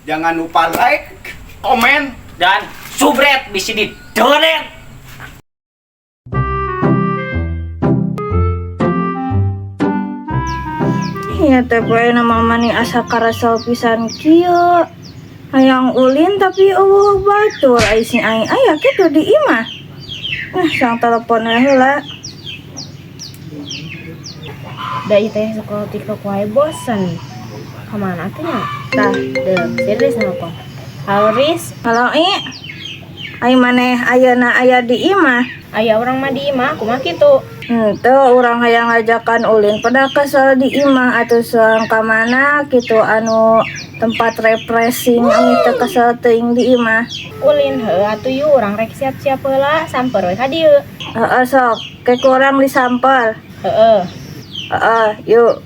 Jangan lupa like, komen, Dan subret bisa di donate. Ya teh poe nama mani asa karasal pisan kieu. Hayang ulin tapi batur ai si aing aya kitu di imah. Sang telepon heula. Da teh sekolah TikTok wae bosen. Kemana tuh nya? Tah, deh, serius apa? Halo Riz, Halo aing maneh ayeuna aya di imah. aya orang mah di imah, kumaha kitu? Henteu urang hayang ngajakan ulin pada kesel di imah atuh seung ka mana kitu anu tempat refreshing anu teu kesel teuing di imah. Ulin heuh atuh yuk urang rek siap-siap heula samper we ka dieu. Heeh sok, ke kurang disampel. Heeh. Yuk.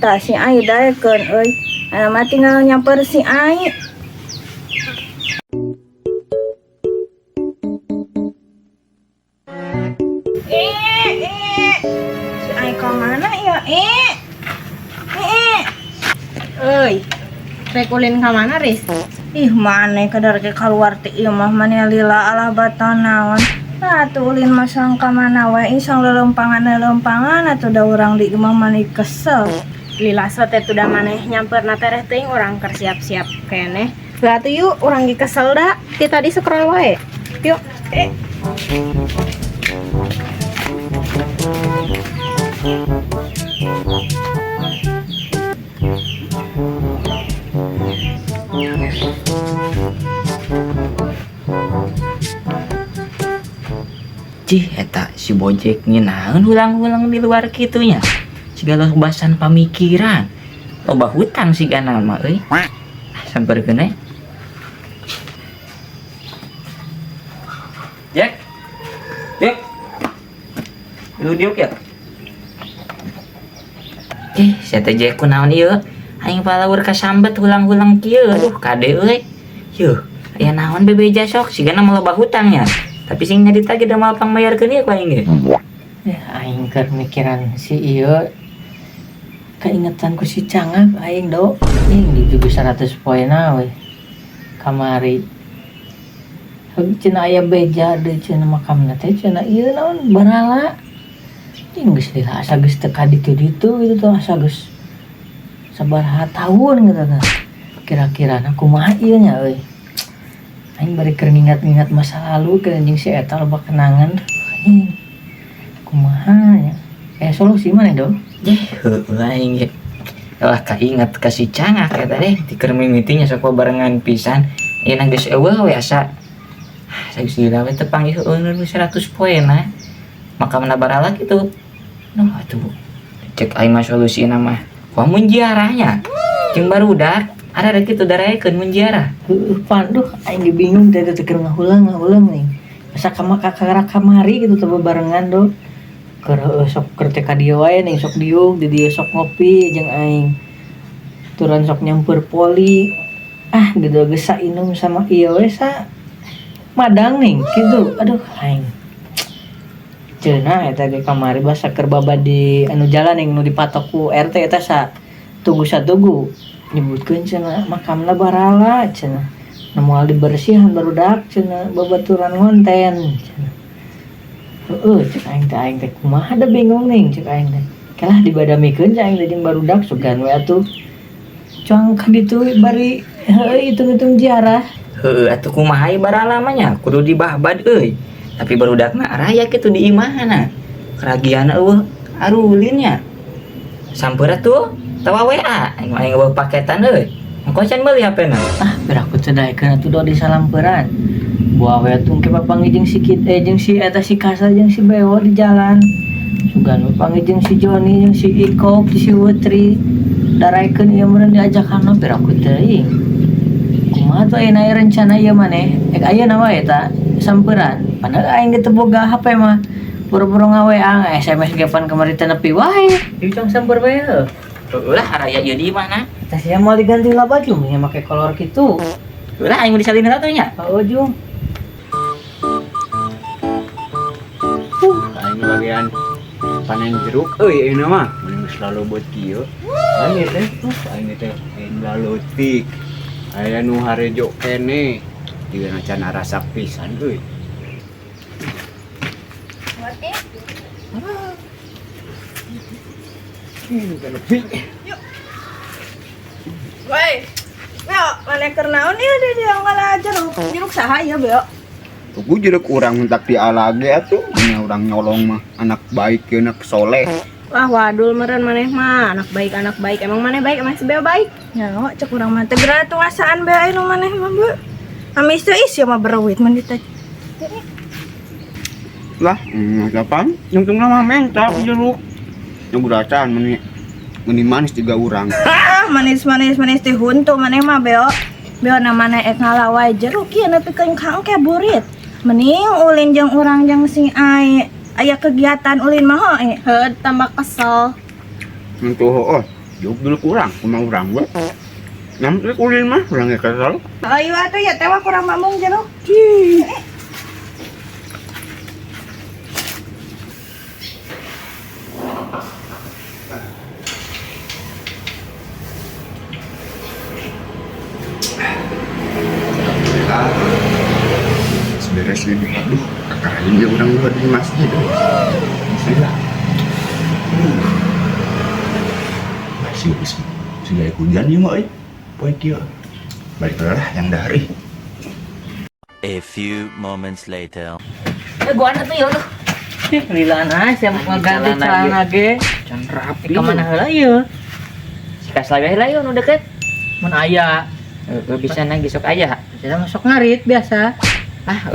Tah si Ai daekeun euy. Aya mah tinggal nyamper si Ai. Si Ai ka mana ya? Euy. Rek ulin ka mana Riz? Ih maneh kadar ke keluar ti ieu mah maneh lila ala batan naon. Atuh ulin mah sang ka mana wae sang lelempangan atuh da urang di imah maneh kesel. Lila sote teh da maneh nyamperna tereh teuing urang keur siap-siap keneh. Heuh atuh yuk urang ge kesel da. Ti tadi scroll wae. Yuk. Cih, eta si Bojek naon ulang-ulang di luar kitunya. Segala bahasan pamikiran. Loba hutang si kana mah euy. Samperkeun we. Jack. Jack. Lu diuk ya? Saya teh Jack kunaon ieu? Aing palawur kasambet ulang-ulang kieu. Aduh, kade euy. Yuh, aya naon bebeja sok sigana mah loba hutangnya. Tapi sing ditagih da mal pangmayarkeun ieu ku aing ge. Ya aing keur mikiran si ieu. Keingetan ku si Cangak aing do. Aing di 100 poena we. Kamari. Cenah aya beja deui cenah makamna teh cenah ieu naon barala. Ting geus lila asa geus teu ka ditu-ditu gitu tuh asa geus sabaraha taun gitu tah. Kira-kirana kumaha ieu nya euy. Aing bari keur ngingat-ngingat masa lalu keur anjing si eta loba kenangan. Anjing. Kumaha nya? Solusi mana dong? Heuh aing ge. Lah kaingat ka si Cangak eta deh di keur mimitinya sok barengan pisan. Yeuna geus eueuh we asa. Geus lila we teu panggih heueuh 100 poena. Maka mana barala kitu. Noh atuh. Cek aing mah solusina mah. Wah mun ziarahnya. Jeung barudak ada kitu daraekeun mun ziarah. Panduh aing bingung teh teh keur ngahulang nih. Asa kamari gitu teh barengan do. Keur sok keur teh ka dieu wae nih sok diuk di dieu sok ngopi jeung aing. Turan sok nyamper poli. Gitu geus sainum sama ieu we sa madang nih kitu. Aduh aing. Cenah eta ge kamari basa keur babad di anu jalan yang nu dipatok ku RT eta sa tugu satugu. Nyebutkeun cenah makamna barala cenah. Nu moal dibersihan barudak cenah babaturan ngonten cenah. Cek aing teh kumaha da bingung nih cek aing teh. Kalah dibadamikeun cek aing teh jeung barudak sugan we atuh. Cuang ka ditu bari hitung-hitung ziarah. Heueuh atuh kumaha ieu barala mah nya kudu dibahbad euy. Tapi barudakna raya kitu di imahna. Keragian eueuh arulinnya. Sampeur atuh tawa WA aing eueuh paketan euy. Engko can meuli HP-na. Berak ku teh daekeun atuh do di salamperan. Buah we atuh ke papanggih jeung si jeung si eta si Kasa jeung si Bewo di jalan. Sugan papanggih jeung si Joni jeung si Iko si Wutri. Daraekeun ieu meureun diajakanna berak ku teuing. Kumaha tuh aya rencana ieu maneh? Ayeuna wae eta samperan. Padahal aing ge teu boga HP mah. Buru-buru ngaWA, SMS ge pan kamari teh nepi wae. Ieu cang samper bae heuh. Ulah raya ieu di mana? Tah sia moal diganti lah baju nya make kolor kitu. Ulah aing mau disalin atuh nya. Ujung. aing bagian panen jeruk euy euna mah mun selalu buat kieu aing teh aing teh lalotik aya nu harejo kene dieuna can arasak pisan euy Woi, Beo, mana keur naon ieu di dia ngalah jeruk saha ieu Beo? Tugu jeruk urang hentak dialage atuh nya urang nyolong mah anak baik yeuna soleh. Wah, wadul meureun maneh mah, anak baik. Emang maneh baik, emang si Beo baik. Ya, cek urang mah teh geura tuasaan Beo anu maneh mah Bu. Amis teh is ya mah bereuit mun ditanya. Lah, kapan? Yang tengah mah mentak jeruk. Yang beracaan meni manis juga urang. Ah, manis teh huntu maneh mah Beo. Beo na maneh ek ngalawai jeruk ieu nepikeun ka engke burit. Mending ulin jeung urang jeung sing aya kegiatan ulin mah heuh. Heud tambah kesel. Untuk oh, jeruk dulu kurang, kumaha urang we. Nampi ulin mah urang ge kesel. Ayo atuh ya teh kurang mamung jeruk. Beres ini, aduh, kakak ini orang luar di masjid. Bismillah. Masih sudah hujan ya mak, poin dia. Baiklah yang dari. A few moments later. Gua anak tuh ya udah. Lila na siap ngaganti celana ge. Can rapi. Ka mana heula ieu? Sikas lagi heula ieu nu deket. Mun aya, Bisa nang besok aja. kita masuk ngarit biasa.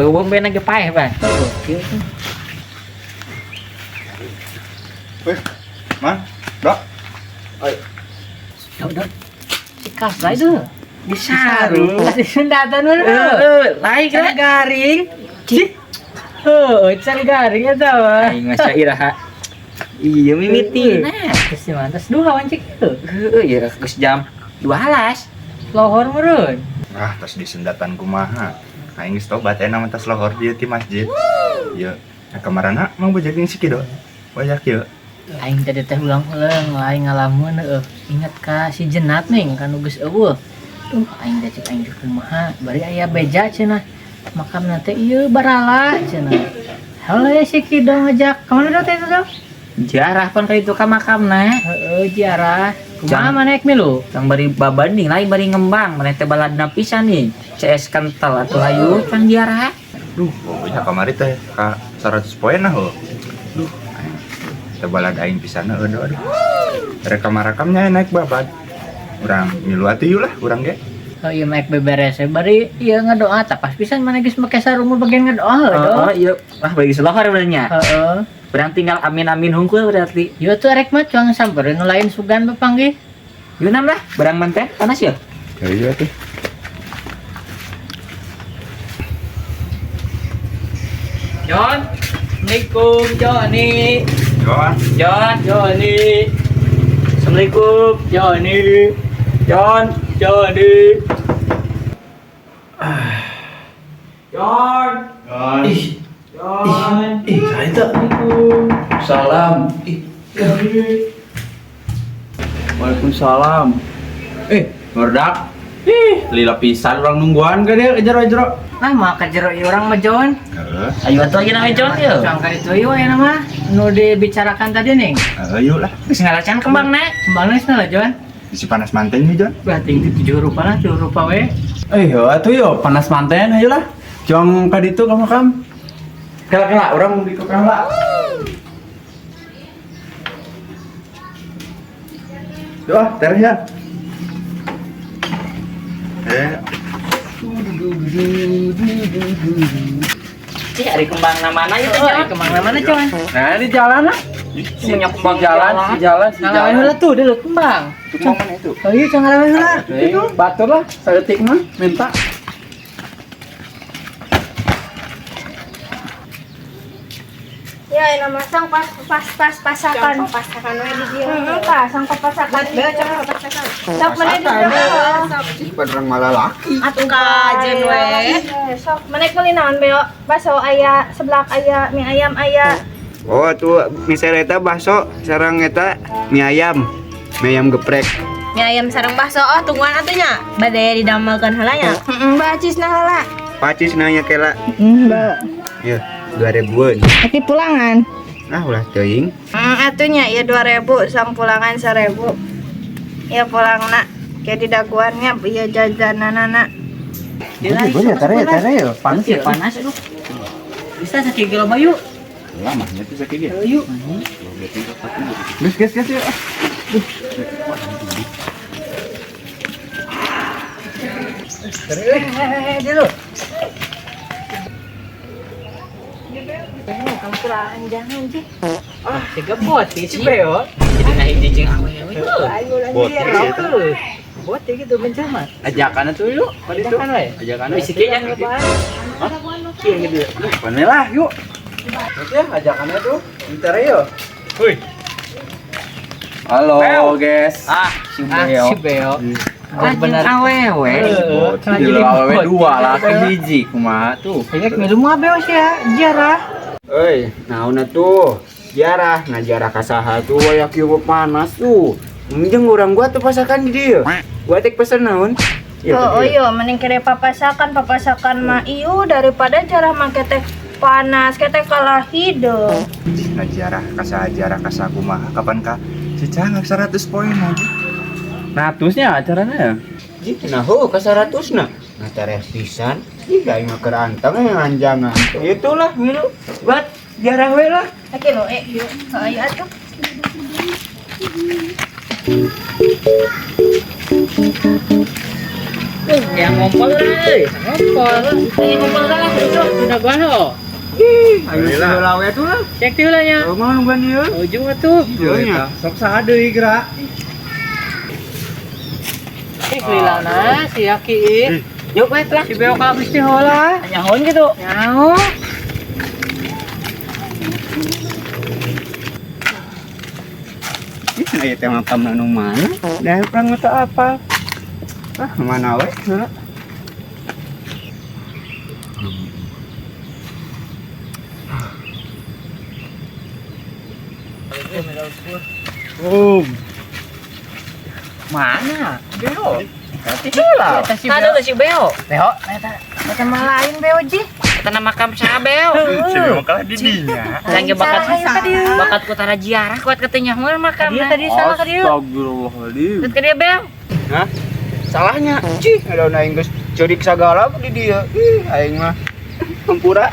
Bom ben lagi paeh, Bang. Weh, man, dok. Udah. Sikas bae tuh. Disaru. Kasih sundatan mah. Lain Cari kan. garing. Cik. Cari garing eta mah. Aing masa iraha. Iya mimiti. Nah, Terus di mana? Terus duha wancik itu. ya geus jam 12. Lohor meureun. Tas di sendatan kumaha. Aing geus tobat aya nama tas lohor di ti masjid. Ieu, kamarana mang bojeging si kido. Banyak ieu. Aing tadi teh ulang-ulang aing ngalamun inget ka si Jenat ning kan geus eueuh. Aing teh cek aing teh kumaha bari aya beja cenah. Makamna teh ieu barala cenah. Halo ya si Kido ngajak. Kamana teh itu dong? Jarah pon ka itu ka makamna. Heeh, ziarah. Kumaha Jang- manek milu? Yang bari babanding lain bari ngembang, mana teh baladna pisan nih. CS kental atuh hayu can diarah. Duh, pokoknya kamari teh ka 100 poin nah heuh. Duh, teh balad aing pisanna aduh. Rek kamar-rakamnya naik babad. Urang milu atuh yeuh lah urang ge. Oh iya maek beberes bari ieu ngadoa tah pas pisan mana geus make sarung bagian ngadoa heuh. Iya, bagi selohor benernya. Heeh. Berang tinggal amin-amin hungkul berarti. Yo tuh rek mah cuang sampereun nu lain sugan bapanggih. Yunam lah, berang manten panas ya. Ya iya tuh. Jon, Assalamualaikum Joni. Jon, Joni. Assalamualaikum Joni. Jon. Joni. Jon. Jon. Jon. Saya tak Salam. Waalaikumsalam. Merdak. Lila pisan orang nungguan ka dia ejero-ejero. Ah mah kajero ieu urang mah Jon. Heeh, Ayo atuh aja namanya Jon ya. Sangka itu ieu we nama nu dibicarakan tadi ning. yuk lah. Geus ngalacan kembang na. Kembangna lah Jon. Isi panas manten nih Jon. Berarti itu 7 rupa lah, 7 rupa we. Yo atuh yo panas manten ayolah. Jong ka ditu ka makam. Kala orang mau di kala. Yo, tereh ya. Cih, ari kembang namana ya Oh, Jon. kemana mana Jon? Nah, di jalan lah. Punya kembang Di jalan. Ngalawan heula tuh dulu kembang. Itu mana itu? Oh iya jangan ngalawan heula. Itu batur lah, saeutik mah minta. Ya, ini mah sang pasakan. Pasakan we di dieu. Tah, sang pasakan. Beo coba pasakan. Sok meneh di dieu. Ih, padrang malah laki. Atuh kajen we. Sok meneh meuli naon Beo? Baso aya seblak aya mie ayam aya Oh tuh misalnya eta bakso sareng eta mie ayam geprek. Mie ayam sareng bakso. Oh, tungguan atunya. Bade didamelkeun heula nya. Mbak Acis nah lah. Pacis nanya kela. Mbak. Ya 2000-an. Tapi pulangan. Ah ulah teuing. Atunya ya 2000 sang pulangan 1000. Ya pulangna kayak di daguannya ya jajananana. Gue tare yo. Panas ya. Panas aduh. Bisa sakit gelo bayu. Lamanya tuh sakit dia. Yuk. Gas yuk. Dulu. Kamu pulangan jangan sih. Tiga bot, si Beo. Jadi nah hiji jeung awewe. Ayo lanjut. Bot gitu mencamat. Ajakan tuh yuk. Ajakan we. Ajakan Wis kieu nya. Kieu gitu. Panelah yuk. Ya ajakannya tuh. Bentar yuk. Wih. Halo guys. Si Beo. Si Beo. Bener awewe. Di awewe dua lah hiji kumaha tuh. Kayak milu mah Beo sih ya, jarah. Euy, naonna tuh? Jarah kasaha tuh aya kieu panas tuh. Minjem urang gua tuh pasakan di dieu. Gua tek pesen naon? Oh iya, mending kira papasakan mah iu daripada jarah make teh panas, teh kalah hidup. Nah jarah kasaha kumaha kapan ka? Si Cangak 100 poin aja. Natusnya acaranya. Gitu nah ho ka 100 na. Nah tareh pisan. Ih aing mah keur anteng yang anjangan. Itulah milu buat jarah we lah. Oke lo, yuk, ayo atuh. Yang ngompol euy. Ngompol. Yang ngompol lah itu. Sudah gua lo. Ayo lawe tuh lah. Cek ti heula nya. Oh mau nungguan ieu. Ujung atuh. Nya. Sok saha deui gerak. Kelilana si Aki. Yuk wet lah. Si Beo ka Gusti heula. Nyahoon gitu. Nyaho. Ih teh makam nu mana? Dah perang mata apa? Ah mana we? Mana? Beo. Tapi heula. Ada si Beo. Beo, Eta mah lain Beo Ji. Eta nama makam sa Beo. Cewek kalah di dinya. Jangan bakat ku tara ziarah kuat katanya mah makam. dia tadi salah ka dia. Astagfirullahaladzim. Teu dia Beo. Hah? Salahnya. Cih, ada aing geus curik sagala di dieu. Ih, aing mah hampura.